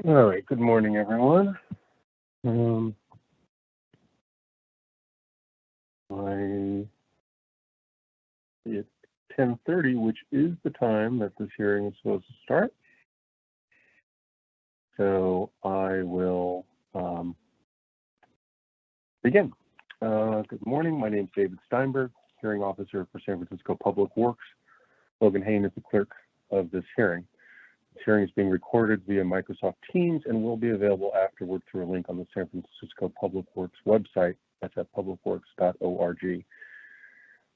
All right, good morning, everyone. It's 10:30, which is the time that this hearing is supposed to start. So I will begin. Good morning, my name is David Steinberg, hearing officer for San Francisco Public Works. Logan Hain is the clerk of this hearing. This hearing is being recorded via Microsoft Teams and will be available afterward through a link on the San Francisco Public Works website. That's at publicworks.org.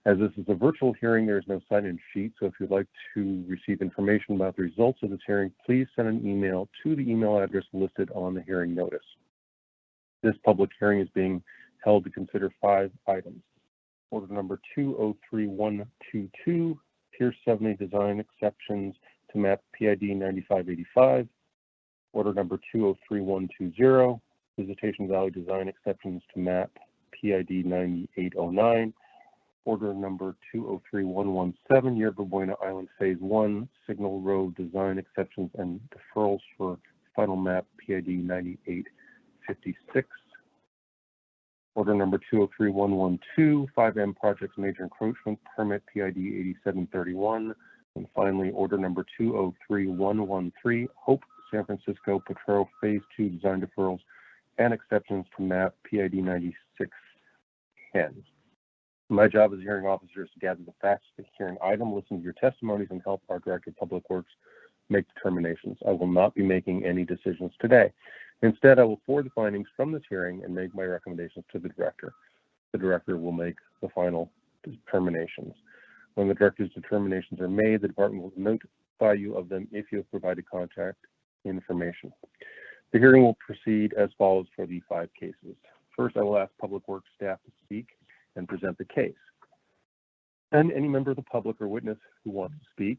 As this is a virtual hearing, there is no sign-in sheet, so if you'd like to receive information about the results of this hearing, please send an email to the email address listed on the hearing notice. This public hearing is being held to consider 5 items. Order number 203122, Pier 70 design exceptions to map PID 9585. Order number 203120, Visitation Valley design exceptions to map PID 9809. Order number 203117, Yerba Buena Island Phase 1, Signal Road design exceptions and deferrals for final map PID 9856. Order number 203112, 5M Projects Major Encroachment Permit PID 8731. And finally, order number 203113, Hope San Francisco Potrero Phase 2 design deferrals and exceptions to map PID 9610. My job as a hearing officer is to gather the facts of the hearing item, listen to your testimonies, and help our Director of Public Works make determinations. I will not be making any decisions today. Instead, I will forward the findings from this hearing and make my recommendations to the Director. The Director will make the final determinations. When the Director's determinations are made, the Department will notify you of them if you have provided contact information. The hearing will proceed as follows for the 5 cases. First, I will ask Public Works staff to speak and present the case. Then any member of the public or witness who wants to speak.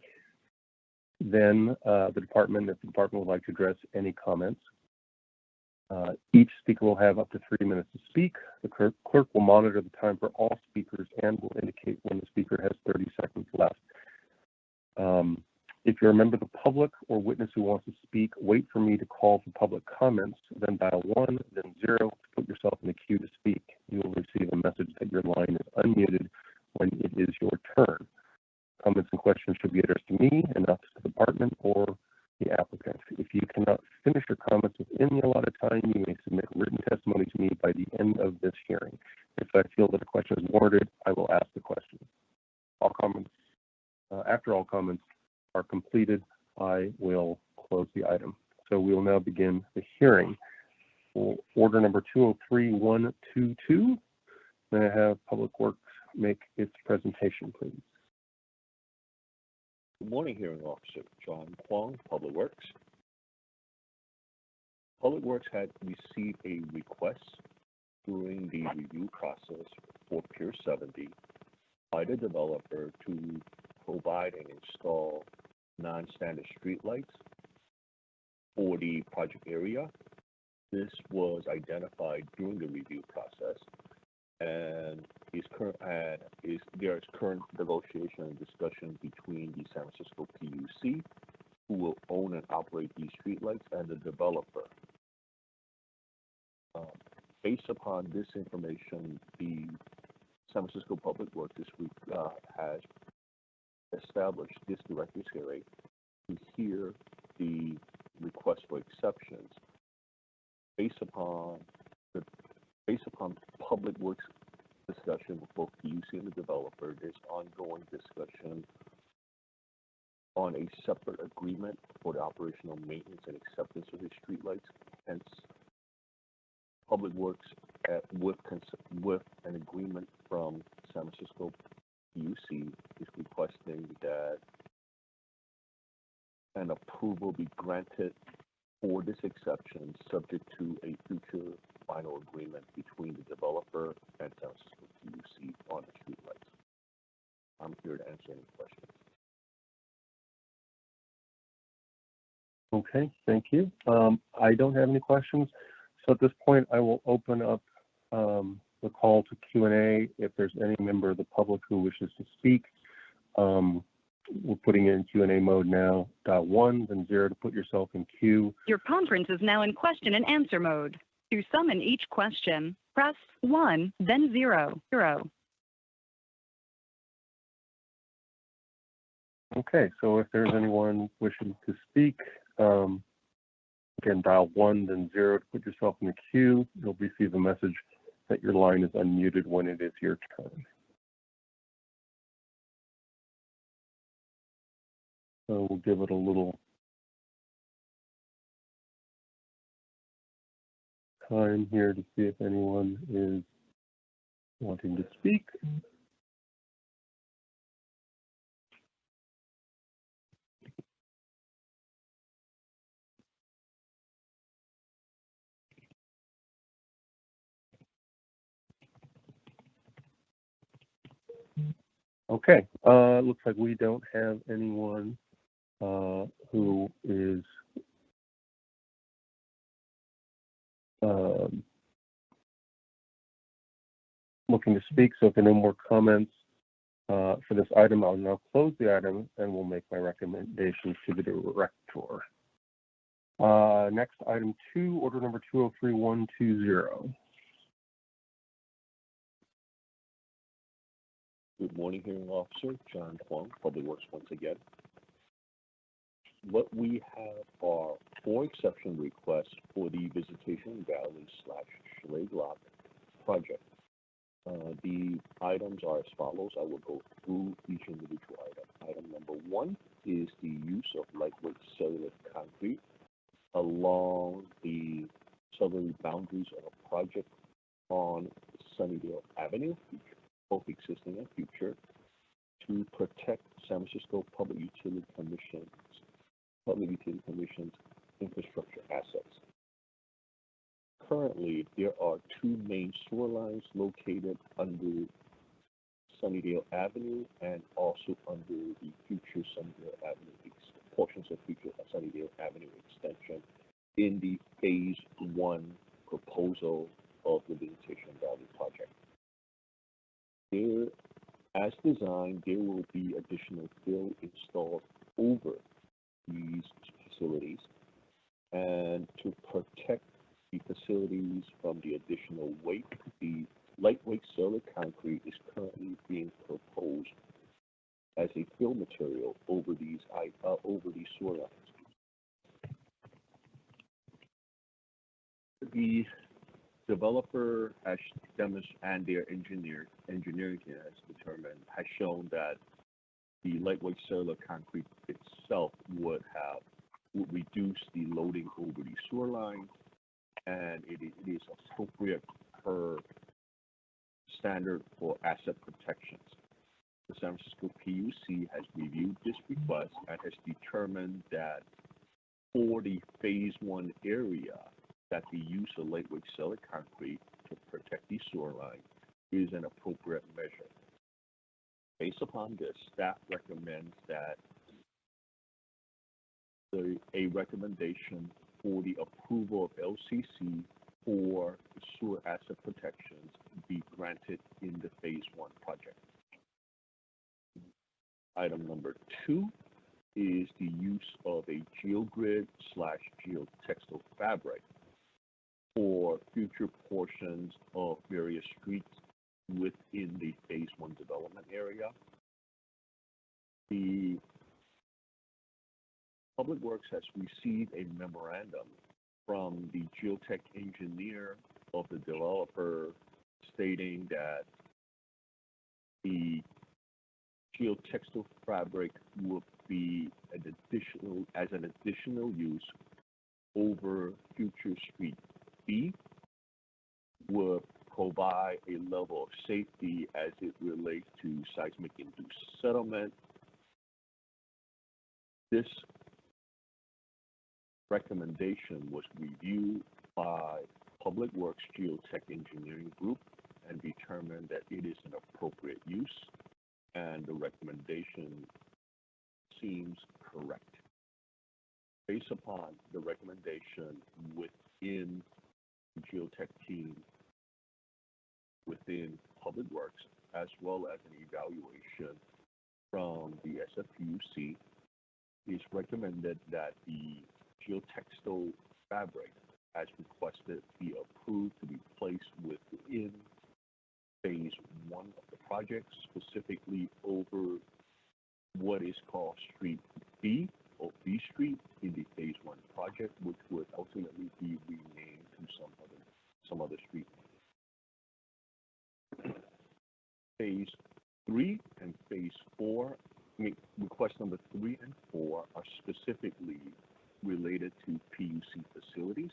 Then the department, if the department would like to address any comments. Each speaker will have up to 3 minutes to speak. The clerk will monitor the time for all speakers and will indicate when the speaker has 30 seconds left. If you're a member of the public or witness who wants to speak, wait for me to call for public comments, then dial 1, then 0 to put yourself in the queue to speak. You will receive a message that your line is unmuted when it is your turn. Comments and questions should be addressed to me and not to the department or the applicant. If you cannot finish your comments within the allotted time, you may submit written testimony to me by the end of this hearing. If I feel that a question is warranted, I will ask the question. All comments, after all comments are completed, I will close the item. So we will now begin the hearing. Order number 203122. May I have Public Works make its presentation, please? Good morning, Hearing Officer John Kwong, Public Works. Public Works had received a request during the review process for Pier 70 by the developer to provide and install non-standard streetlights for the project area. This was identified during the review process, and there is current negotiation and discussion between the San Francisco PUC, who will own and operate these streetlights, and the developer. Based upon this information, the San Francisco Public Works this week has established this director's hearing to hear the request for exceptions based upon Public Works discussion with both PUC and the developer. There's ongoing discussion on a separate agreement for the operational maintenance and acceptance of the streetlights. Hence, Public Works with an agreement from San Francisco PUC is requesting that an approval be granted for this exception, subject to a future final agreement between the developer and San Francisco PUC on the streetlights. I'm here to answer any questions. Okay, thank you. I don't have any questions. So at this point, I will open up the call to Q&A. If there's any member of the public who wishes to speak, we're putting it in Q&A mode now. Dial 1, then 0 to put yourself in queue. Your conference is now in question and answer mode. To summon each question, press 1, then 0. Okay, so if there's anyone wishing to speak, again, dial 1, then 0 to put yourself in the queue. You'll receive a message that your line is unmuted when it is your turn. So we'll give it a little time here to see if anyone is wanting to speak. Okay, looks like we don't have anyone who is looking to speak. So if there are no more comments for this item, I'll now close the item and we'll make my recommendations to the director. Next, item 2, order number 203120. Good morning, hearing officer John Huang, Public Works once again. What we have are 4 exception requests for the Visitation Valley / Schleglock project. The items are as follows. I will go through each individual item. Item number 1 is the use of lightweight cellular concrete along the southerly boundaries of a project on Sunnydale Avenue, both existing and future, to protect San Francisco Public Utility Commission's infrastructure assets. Currently, there are 2 main sewer lines located under Sunnydale Avenue and also under the future Sunnydale Avenue, portions of future Sunnydale Avenue extension in the Phase 1 proposal of the Visitation Valley project. There, as designed, there will be additional fill installed over these facilities, and to protect the facilities from the additional weight, the lightweight cellular concrete is currently being proposed as a fill material over these sewer lines. The developer has demonstrated, and their engineering team has shown that the lightweight cellular concrete itself would reduce the loading over the sewer line, and it is appropriate per standard for asset protections. The San Francisco PUC has reviewed this request and has determined that for the Phase 1 area, that the use of lightweight cellular concrete to protect the sewer line is an appropriate measure. Based upon this, staff recommends that a recommendation for the approval of LCC for sewer asset protections be granted in the Phase 1 project. Item number 2 is the use of a geogrid / geotextile fabric for future portions of various streets within the Phase 1 development area. The Public Works has received a memorandum from the geotech engineer of the developer stating that the geotextile fabric would be an additional use over future street B, would provide a level of safety as it relates to seismic induced settlement. This recommendation was reviewed by Public Works Geotech Engineering Group and determined that it is an appropriate use, and the recommendation seems correct. Based upon the recommendation within the geotech team, within Public Works, as well as an evaluation from the SFPUC, it's recommended that the geotextile fabric as requested be approved to be placed within phase one of the project, specifically over what is called Street B or B Street in the phase one project, which would ultimately be renamed to some other street. Phase 3 and phase 4, request number 3 and 4 are specifically related to PUC facilities.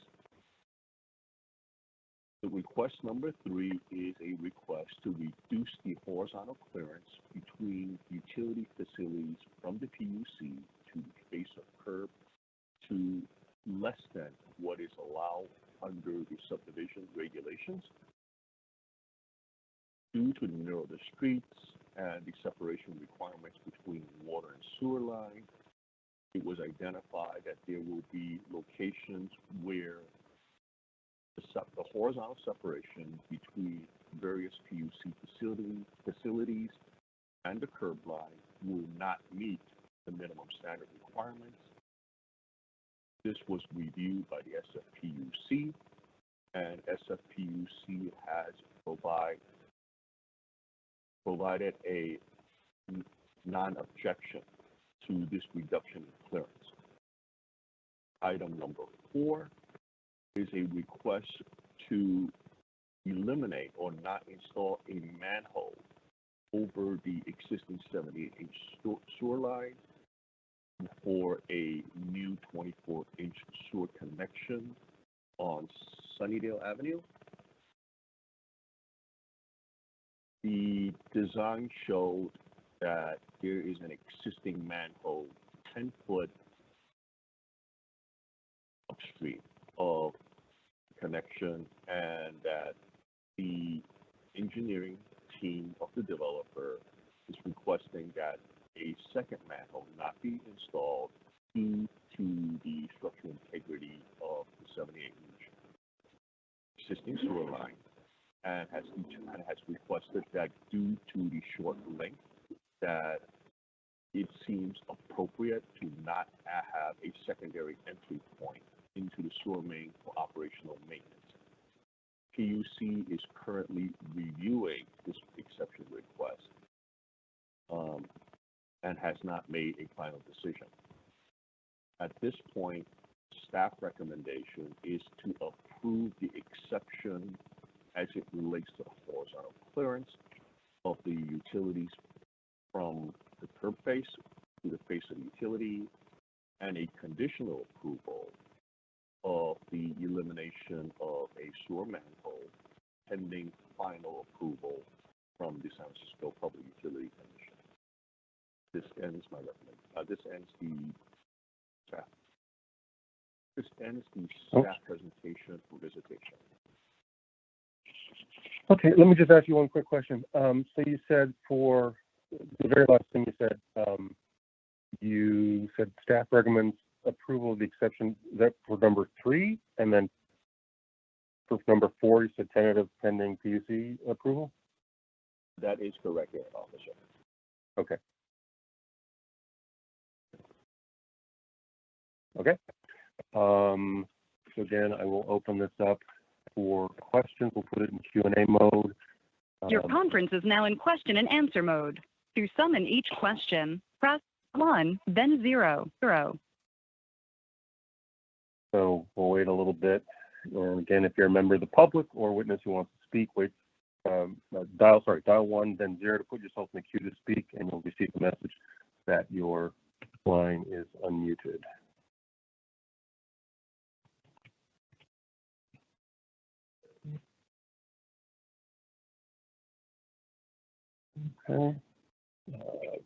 The request number 3 is a request to reduce the horizontal clearance between utility facilities from the PUC to the face of curb to less than what is allowed under the subdivision regulations. Due to the narrow of the streets and the separation requirements between water and sewer lines, it was identified that there will be locations where the horizontal separation between various PUC facilities and the curb line will not meet the minimum standard requirements. This was reviewed by the SFPUC, and SFPUC has provided a non-objection to this reduction in clearance. Item number 4 is a request to eliminate or not install a manhole over the existing 78-inch sewer line for a new 24-inch sewer connection on Sunnydale Avenue. The design showed that there is an existing manhole 10 foot upstream of connection, and that the engineering team of the developer is requesting that a second manhole not be installed due to the structural integrity of the 78-inch existing sewer line, and has requested that due to the short length that it seems appropriate to not have a secondary entry point into the sewer main for operational maintenance. PUC is currently reviewing this exception request and has not made a final decision. At this point, staff recommendation is to approve the exception as it relates to the horizontal clearance of the utilities from the curb face to the face of the utility, and a conditional approval of the elimination of a sewer manhole pending final approval from the San Francisco Public Utility Commission. This ends my recommendation. This ends the staff presentation for visitation. Okay, let me just ask you one quick question. So you said for the very last thing you said staff recommends approval of the exception. Is that for number 3? And then for number 4, you said tentative pending PUC approval? That is correct, Officer. Okay. Okay. So again, I will open this up for questions. We'll put it in Q&A mode. Your conference is now in question and answer mode. To summon each question, press 1, then 0. So we'll wait a little bit. And again, if you're a member of the public or witness who wants to speak, dial 1, then 0 to put yourself in the queue to speak, and you'll receive a message that your line is unmuted. Okay.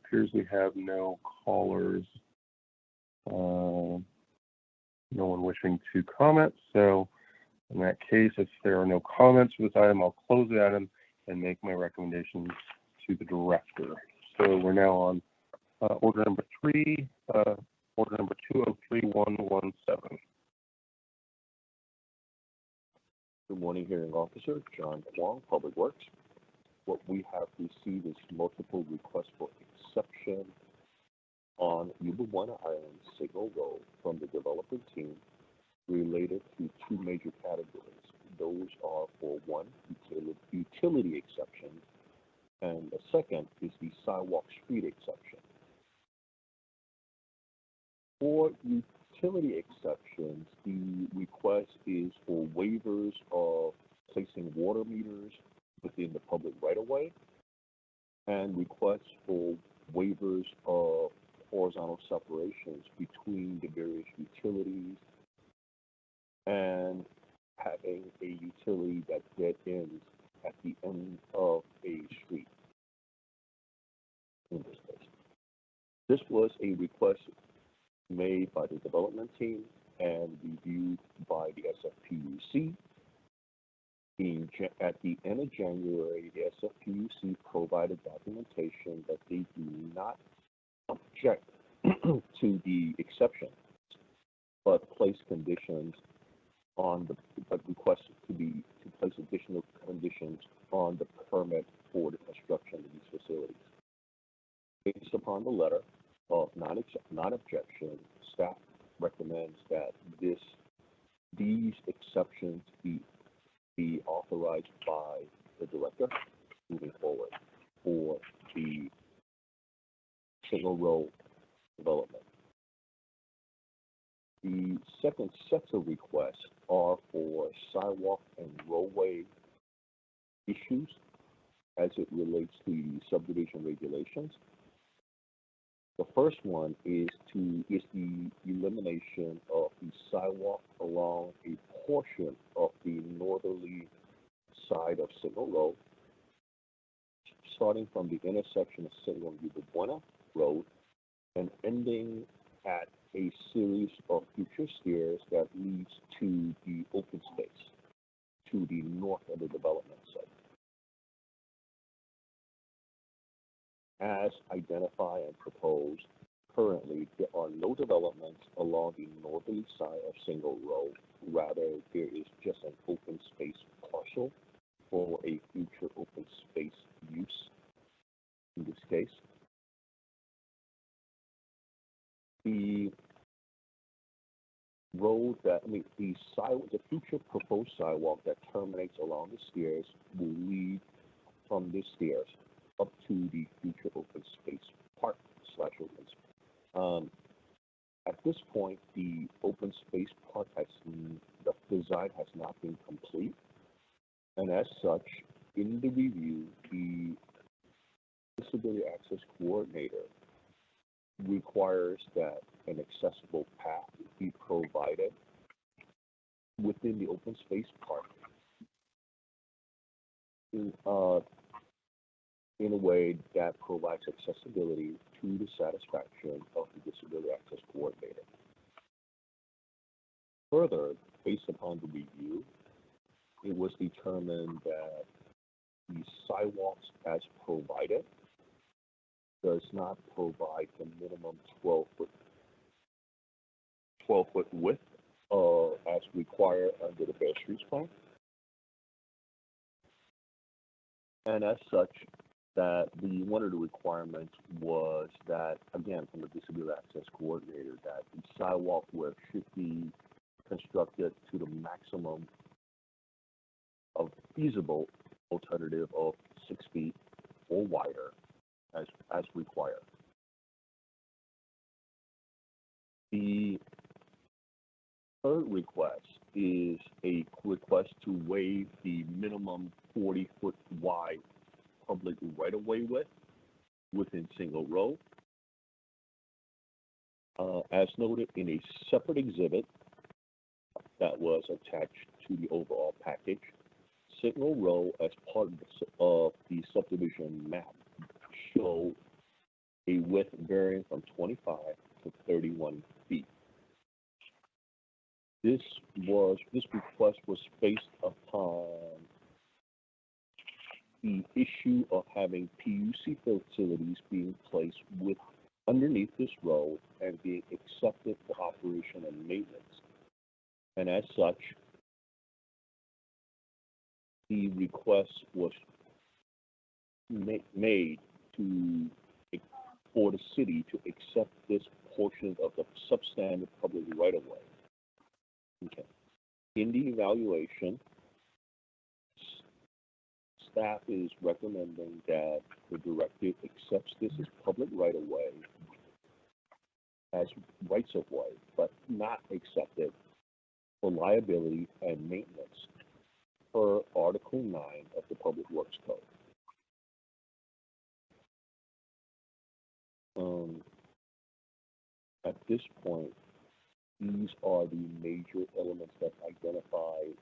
Appears we have no callers. No one wishing to comment. So in that case, if there are no comments for this item, I'll close the item and make my recommendations to the director. So we're now on order number 3, order number 203117. Good morning, hearing officer. John Kwong, Public Works. what we have received is multiple requests for exception on Yuba One Island Signal Road from the development team related to two major categories. Those are for one, utility exception, and the second is the sidewalk street exception. For utility exceptions, the request is for waivers of placing water meters within the public right-of-way and requests for waivers of horizontal separations between the various utilities and having a utility that dead ends at the end of a street in this case. This was a request made by the development team and reviewed by the SFPUC. At the end of January, the SFPUC provided documentation that they do not object to the exception, but place conditions on the, but requested to place additional conditions on the permit for the construction of these facilities. Based upon the letter of non-objection, staff recommends that these exceptions be authorized by the director moving forward for the Signal Road development. The second set of requests are for sidewalk and roadway issues as it relates to the subdivision regulations. The first one is the elimination of the sidewalk along a portion of the northerly side of Signal Road, starting from the intersection of Signal and Yuba Buena Road and ending at a series of future stairs that leads to the open space to the north of the development site. As identified and proposed, currently there are no developments along the northerly side of Signal Road. Rather, there is just an open space parcel for a future open space use in this case. The road that, the future proposed sidewalk that terminates along the stairs will lead from the stairs up to the future open space park / open space. At this point, the open space park the design has not been complete, and as such, in the review, the disability access coordinator requires that an accessible path be provided within the open space park in a way that provides accessibility to the satisfaction of the disability access coordinator. Further, based upon the review, it was determined that the sidewalks as provided does not provide the minimum 12-foot width as required under the Bear Streets Plan. And as such, that one of the requirements was that, again, from the disability access coordinator, that the sidewalk width should be constructed to the maximum of feasible alternative of 6 feet or wider as required. The third request is a request to waive the minimum 40-foot wide public right-of-way width within Signal Road. As noted in a separate exhibit that was attached to the overall package, Signal Road, as part of the subdivision map, show a width varying from 25 to 31 feet. This request was based upon the issue of having PUC facilities being placed underneath this road and being accepted for operation and maintenance. And as such, the request was made to for the city to accept this portion of the substandard public right of way. Okay. In the evaluation, staff is recommending that the director accepts this as public right of way, as rights of way, but not accepted for liability and maintenance per Article 9 of the Public Works Code. At this point, these are the major elements that identify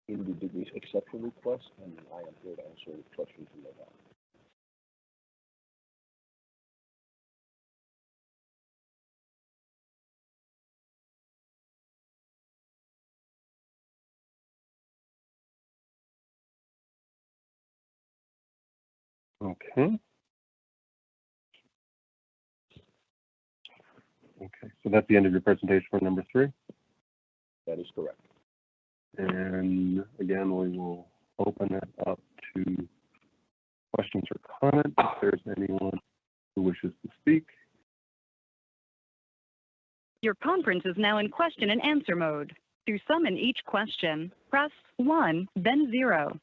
in the degrees exception request, and I am here to answer any questions you may have. Okay. Okay, so that's the end of your presentation for number 3. That is correct. And again, we will open it up to questions or comments if there's anyone who wishes to speak. Your conference is now in question and answer mode. To summon each question, press 1, then 0.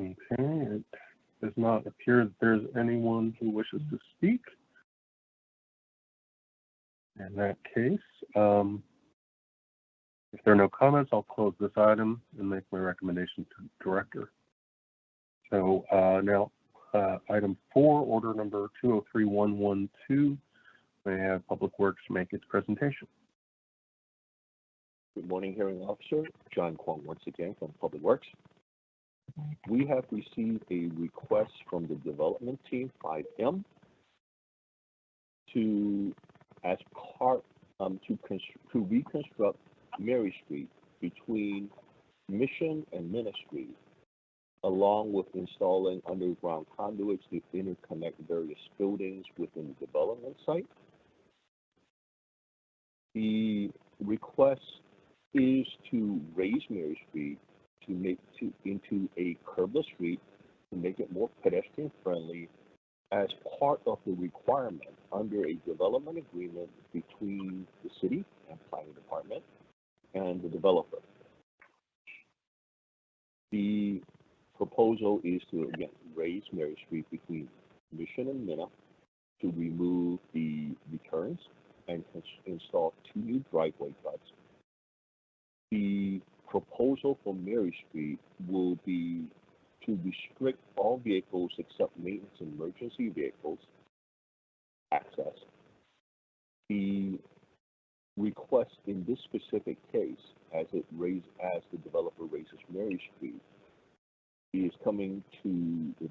Okay, it does not appear that there's anyone who wishes to speak. In that case, if there are no comments, I'll close this item and make my recommendation to the director. So now, item 4, order number 203112, may I have Public Works make its presentation. Good morning, hearing officer. John Kwong once again from Public Works. We have received a request from the development team, 5M, to reconstruct Mary Street between Mission and Minna Street, along with installing underground conduits to interconnect various buildings within the development site. The request is to raise Mary Street to make into a curbless street to make it more pedestrian friendly as part of the requirement under a development agreement between the city and planning department and the developer. The proposal is to again raise Mary Street between Mission and Minna to remove the returns and install 2 new driveway cuts. The proposal for Mary Street will be to restrict all vehicles except maintenance and emergency vehicles access. The request in this specific case, as the developer raises Mary Street, is coming to the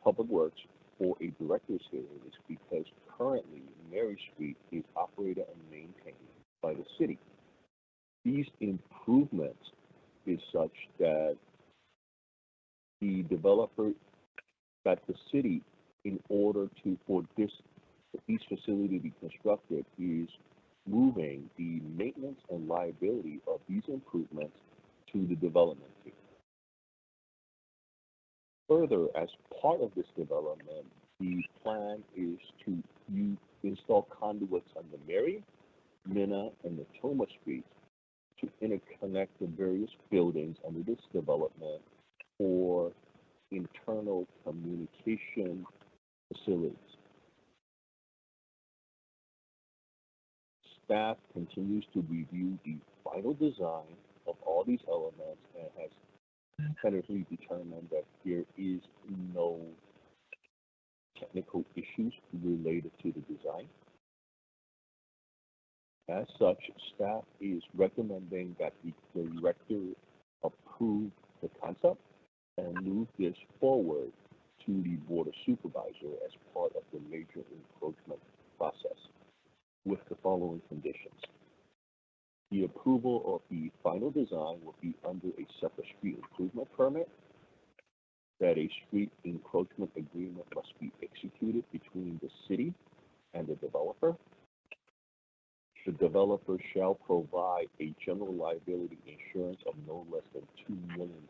Public Works for a director's hearing, is because currently Mary Street is operated and maintained by the city. These improvements is such that the developer, that the city, in order for these facilities to be constructed, is moving the maintenance and liability of these improvements to the development team. Further, as part of this development, the plan is to install conduits on the Mary, Minna, and Natoma Streets to interconnect the various buildings under this development for internal communication facilities. Staff continues to review the final design of all these elements and has tentatively determined that there is no technical issues related to the design. As such, staff is recommending that the director approve the concept and move this forward to the Board of Supervisors as part of the major encroachment process. With approval of the final design will be under a separate street improvement permit, that a street encroachment agreement must be executed between the city and the developer. The developer shall provide a general liability insurance of no less than $2 million,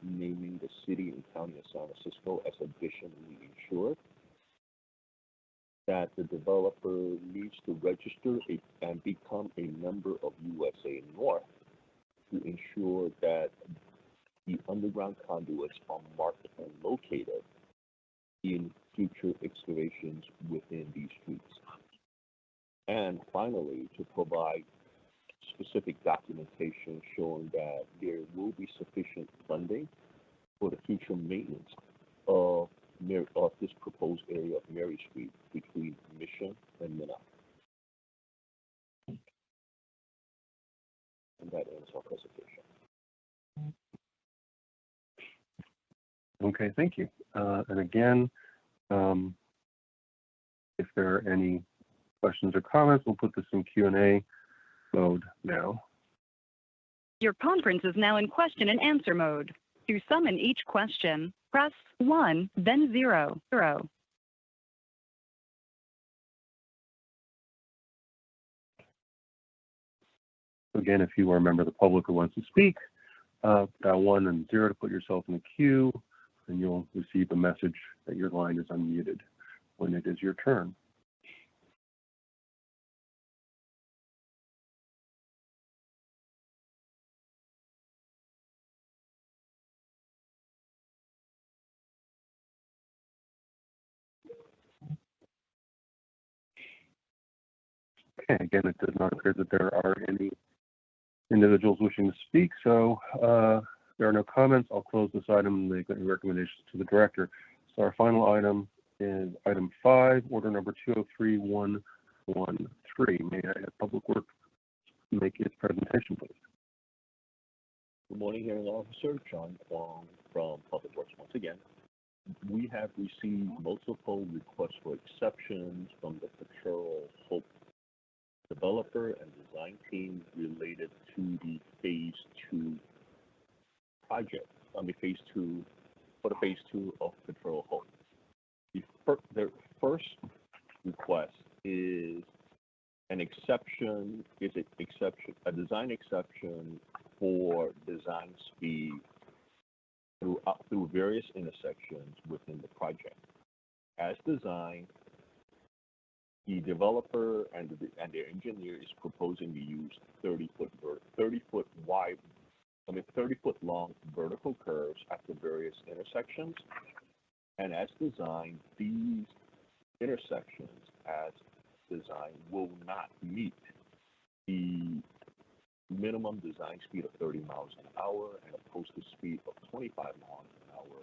naming the city and county of San Francisco as additionally insured. That the developer needs to register and become a member of USA North to ensure that the underground conduits are marked and located in future excavations within these streets. And finally, to provide specific documentation showing that there will be sufficient funding for the future maintenance of this proposed area of Mary Street between Mission and Minna. And that ends our presentation. Okay, thank you. And again, if there are any questions or comments, we'll put this in Q&A mode now. Your conference is now in question and answer mode. To summon each question, press 1, then 0. Again, if you are a member of the public who wants to speak, dial 1 and 0 to put yourself in the queue, and you'll receive a message that your line is unmuted when it is your turn. Okay, again, it does not appear that there are any individuals wishing to speak, so there are no comments. I'll close this item and make any recommendations to the director. So our final item is item 5, order number 203113. May I have Public Works make its presentation, please? Good morning, hearing officer John Kwong from Public Works once again. We have received multiple requests for exceptions from the Potrero Hope developer and design team related to the phase 2 project. Phase 2 for the phase 2 of Potrero Hope. Their first request is an exception. A design exception for design speed through various intersections within the project. As designed, the developer and their engineer is proposing to use 30-foot long vertical curves at the various intersections. And as designed, these intersections as designed will not meet the minimum design speed of 30 miles an hour and a posted speed of 25 miles an hour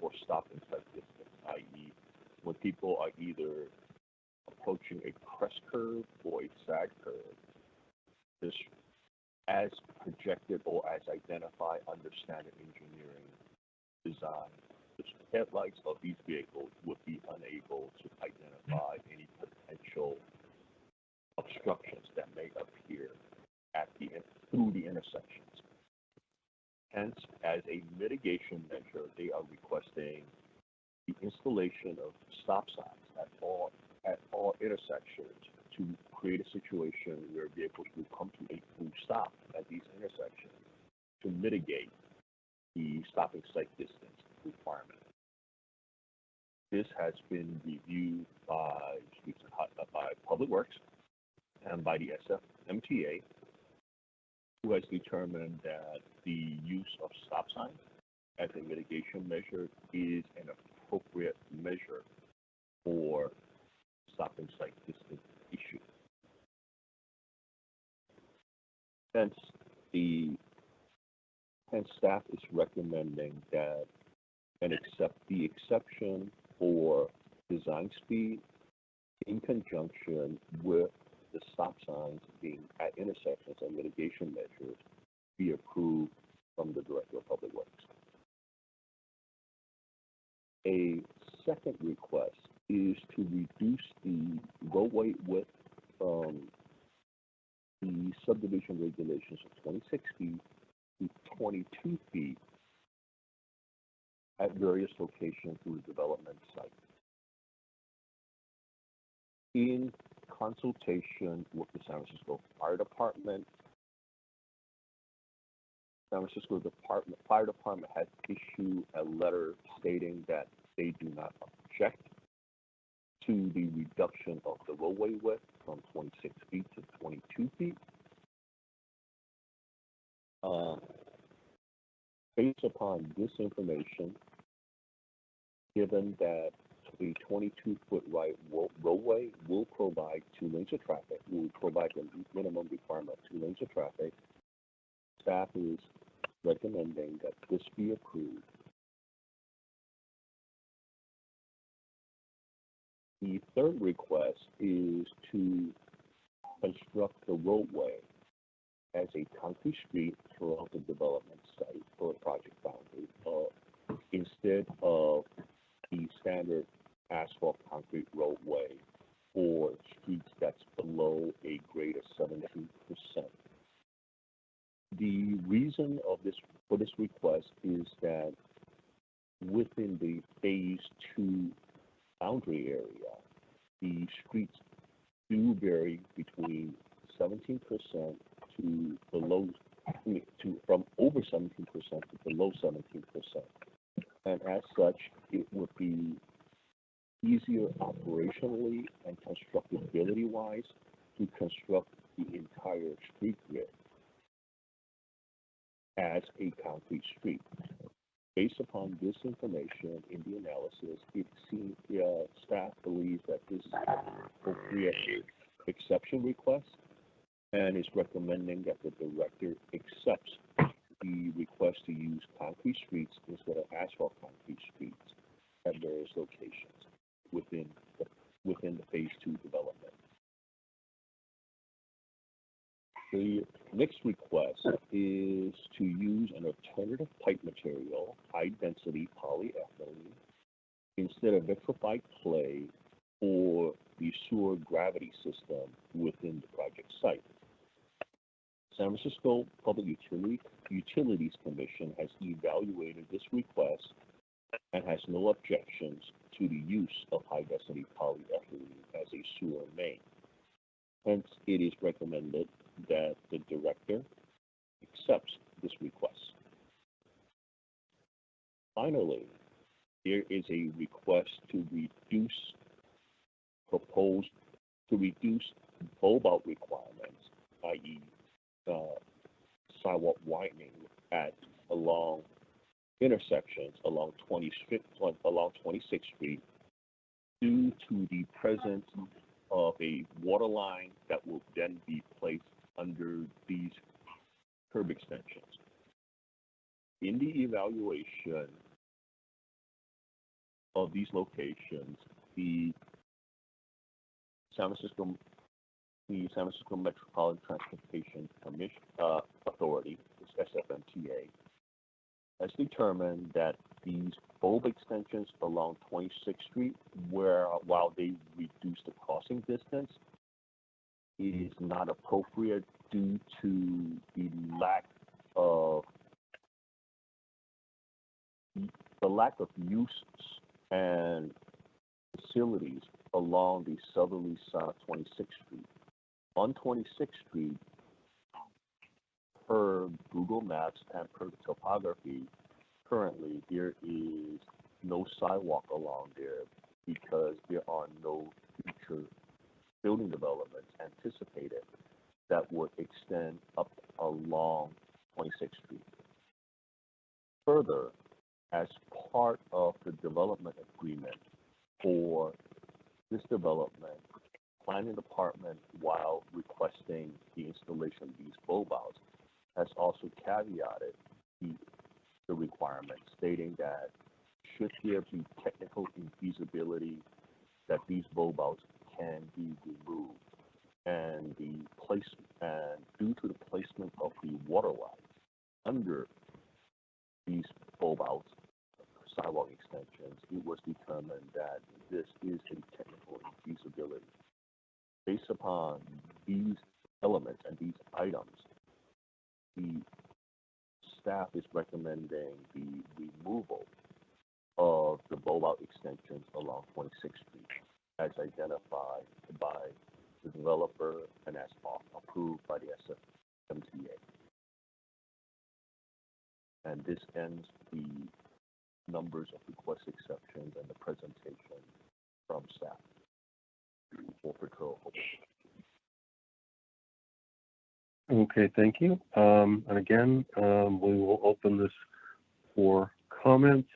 for stop and sight distance, i.e. when people are either approaching a crest curve or a sag curve. This, as projected or as identified under standard engineering design, the headlights of these vehicles would be unable to identify any potential obstructions that may appear through the intersections. Hence, as a mitigation measure, they are requesting the installation of stop signs at all intersections to create a situation where vehicles will come to a full stop at these intersections to mitigate the stopping sight distance requirement. This has been reviewed by Public Works and by the SFMTA, who has determined that the use of stop signs as a mitigation measure is an appropriate measure for stopping sight distance issue. Hence, staff is recommending that the exception for design speed in conjunction with the stop signs being at intersections and mitigation measures be approved from the Director of Public Works. A second request is to reduce the roadway width from the subdivision regulations of 26 feet to 22 feet at various locations through the development site. In consultation with the San Francisco Fire Department, San Francisco Fire Department has issued a letter stating that they do not object to the reduction of the roadway width from 26 feet to 22 feet. Based upon this information, given that the 22-foot right roadway will provide 2 lanes of traffic, will provide the minimum requirement of 2 lanes of traffic, staff is recommending that this be approved. The third request is to construct the roadway as a concrete street throughout the development site for the project boundary, instead of the standard asphalt concrete roadway for streets that's below a grade of 17%. The reason for this request is that within the phase 2 boundary area, the streets do vary between 17% to below, from over 17% to below 17%. And as such, it would be easier operationally and constructability-wise to construct the entire street grid as a concrete street. Based upon this information in the analysis, it seems staff believes that this is an appropriate exception request and is recommending that the director accepts the request to use concrete streets instead of asphalt concrete streets at various locations within the phase 2 development. The next request is to use an alternative pipe material, high-density polyethylene, instead of vitrified clay for the sewer gravity system within the project site. San Francisco Public Utilities Commission has evaluated this request and has no objections to the use of high-density polyethylene as a sewer main. Hence, it is recommended that the director accepts this request. Finally, there is a request to reduce bulb-out requirements, i.e., sidewalk widening along intersections along 26th Street due to the presence of a water line that will then be placed under these curb extensions. In the evaluation of these locations, the San Francisco Metropolitan Transportation Commission Authority, SFMTA, has determined that these bulb extensions along 26th Street, while they reduce the crossing distance, is not appropriate due to the lack of use and facilities along the southerly side of 26th Street. On 26th Street, per Google Maps and per the topography, currently there is no sidewalk along there because there are no future building developments anticipated that would extend up along 26th Street. Further, as part of the development agreement for this development, planning department, while requesting the installation of these bulb outs, has also caveated the requirement, stating that should there be technical infeasibility, that these bulb outs can be removed, and due to the placement of the water line under these bulb outs, sidewalk extensions, it was determined that this is a technical infeasibility. Based upon these elements and these items, the staff is recommending the removal of the bulb-out extensions along 26th Street as identified by the developer and as approved by the SFMTA. And this ends the numbers of request exceptions and the presentation from staff for patrol. Okay, thank you. And again, we will open this for comments.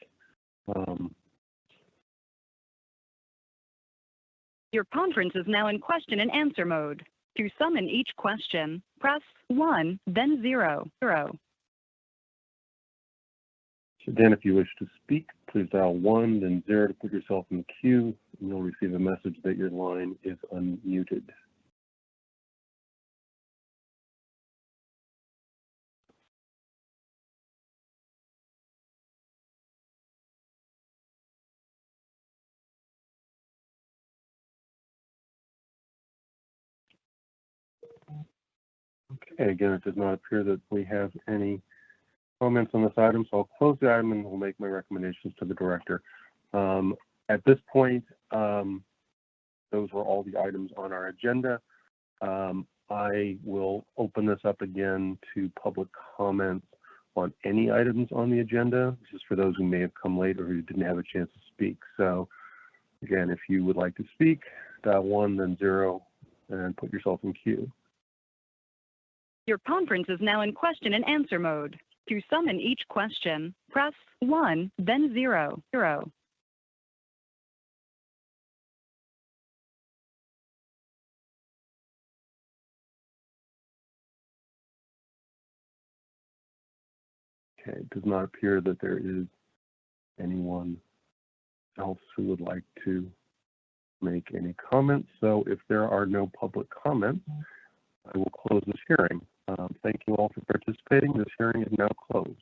Your conference is now in question and answer mode. To summon each question, press 1, then 0. So again, if you wish to speak, please dial 1, then 0 to put yourself in the queue, and you'll receive a message that your line is unmuted. Okay, again, it does not appear that we have any comments on this item, so I'll close the item and we'll make my recommendations to the director. At this point, those were all the items on our agenda. I will open this up again to public comments on any items on the agenda, just for those who may have come late or who didn't have a chance to speak. So again, if you would like to speak, dial 1, then 0, and put yourself in queue. Your conference is now in question and answer mode. To summon each question, press 1, then 0. Okay, it does not appear that there is anyone else who would like to make any comments. So if there are no public comments, I will close this hearing. Thank you all for participating. This hearing is now closed.